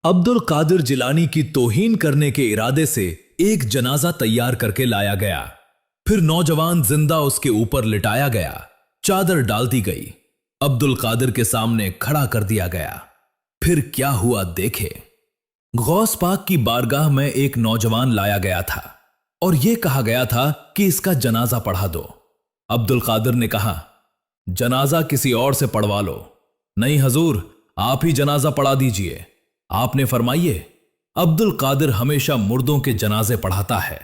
अब्दुल कादिर जिलानी की तौहीन करने के इरादे से एक जनाजा तैयार करके लाया गया। फिर नौजवान जिंदा उसके ऊपर लिटाया गया, चादर डाल दी गई, अब्दुल कादिर के सामने खड़ा कर दिया गया। फिर क्या हुआ देखे। गौस पाक की बारगाह में एक नौजवान लाया गया था और यह कहा गया था कि इसका जनाजा पढ़ा दो। अब्दुल कादिर ने कहा, जनाजा किसी और से पढ़वा लो। नहीं हजूर, आप ही जनाजा पढ़ा दीजिए। आपने फरमाइए। अब्दुल कादिर हमेशा मुर्दों के जनाजे पढ़ाता है।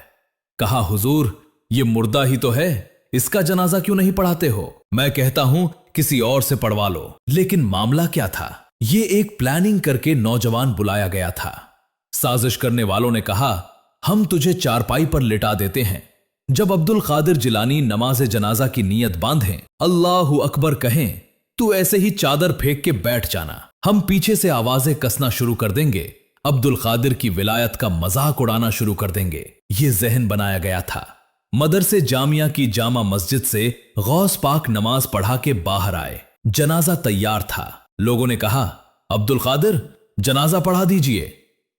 कहा, हुजूर ये मुर्दा ही तो है, इसका जनाजा क्यों नहीं पढ़ाते हो? मैं कहता हूं किसी और से पढ़वा लो। लेकिन मामला क्या था? ये एक प्लानिंग करके नौजवान बुलाया गया था। साजिश करने वालों ने कहा, हम तुझे चारपाई पर लिटा देते हैं। जब अब्दुल कादिर जिलानी नमाज जनाजा की नीयत बांधें, अल्लाहु अकबर कहें, तू ऐसे ही चादर फेंक के बैठ जाना। हम पीछे से आवाजें कसना शुरू कर देंगे, अब्दुल कादिर की विलायत का मजाक उड़ाना शुरू कर देंगे। ये जहन बनाया गया था। मदरसे जामिया की जामा मस्जिद से गौस पाक नमाज पढ़ा के बाहर आए। जनाजा तैयार था। लोगों ने कहा, अब्दुल कादिर जनाजा पढ़ा दीजिए।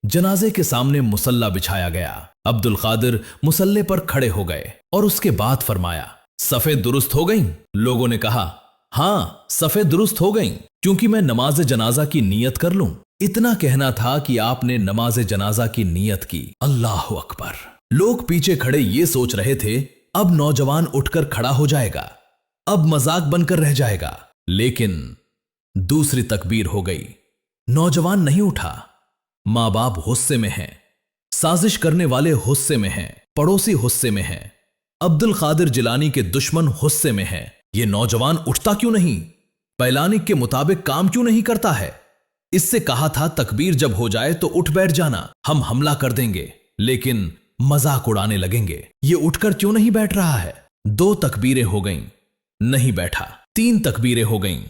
जनाजे के सामने मुसल्ला बिछाया गया। अब्दुल कादिर मुसल्ले पर खड़े हो गए और उसके बाद फरमाया, सफे दुरुस्त हो गईं? लोगों ने कहा, हां सफे दुरुस्त हो गईं, क्योंकि मैं नमाज जनाजा की नीयत कर लूं। इतना कहना था कि आपने नमाज जनाजा की नीयत की। अल्लाहु अकबर। लोग पीछे खड़े ये सोच रहे थे, अब नौजवान उठकर खड़ा हो जाएगा, अब मजाक बनकर रह जाएगा। लेकिन दूसरी तकबीर हो गई। नौजवान नहीं उठा। मां बाप गुस्से में हैं, साजिश करने वाले गुस्से में हैं, पड़ोसी गुस्से में हैं, अब्दुल कादिर जिलानी के दुश्मन गुस्से में हैं। ये नौजवान उठता क्यों नहीं? पैलानिक के मुताबिक काम क्यों नहीं करता है? इससे कहा था तकबीर जब हो जाए तो उठ बैठ जाना, हम हमला कर देंगे, लेकिन मजाक उड़ाने लगेंगे। ये उठकर क्यों नहीं बैठ रहा है? 2 तकबीरें हो गईं, नहीं बैठा। 3 तकबीरें हो गईं,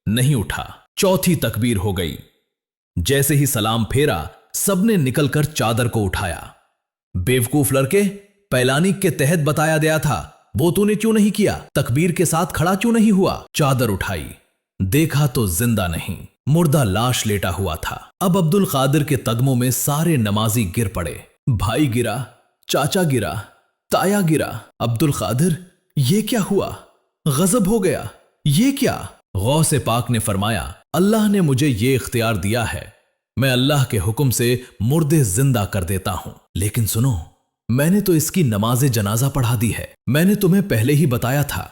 नहीं उठा। 4थी तकबीर हो गई। जैसे ही सलाम फेरा, सबने निकलकर चादर को उठाया। बेवकूफ लड़के, पैलानिक के तहत बताया गया था, वो तूने क्यों नहीं किया? तकबीर के साथ खड़ा क्यों नहीं हुआ? चादर उठाई, देखा तो जिंदा नहीं, मुर्दा लाश लेटा हुआ था। अब अब्दुल कादिर के कदमों में सारे नमाजी गिर पड़े। भाई गिरा, चाचा गिरा, ताया गिरा। अब्दुल कादिर, ये क्या हुआ? गजब हो गया, ये क्या? गौसे पाक ने फरमाया, अल्लाह ने मुझे ये इख्तियार दिया है, मैं अल्लाह के हुक्म से मुर्दे जिंदा कर देता हूं। लेकिन सुनो, मैंने तो इसकी नमाज जनाजा पढ़ा दी है। मैंने तुम्हें पहले ही बताया था,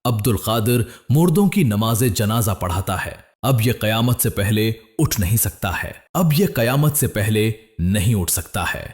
अब्दुल कादिर मुर्दों की नमाज जनाजा पढ़ाता है। अब यह कयामत से पहले उठ नहीं सकता है। अब यह कयामत से पहले नहीं उठ सकता है।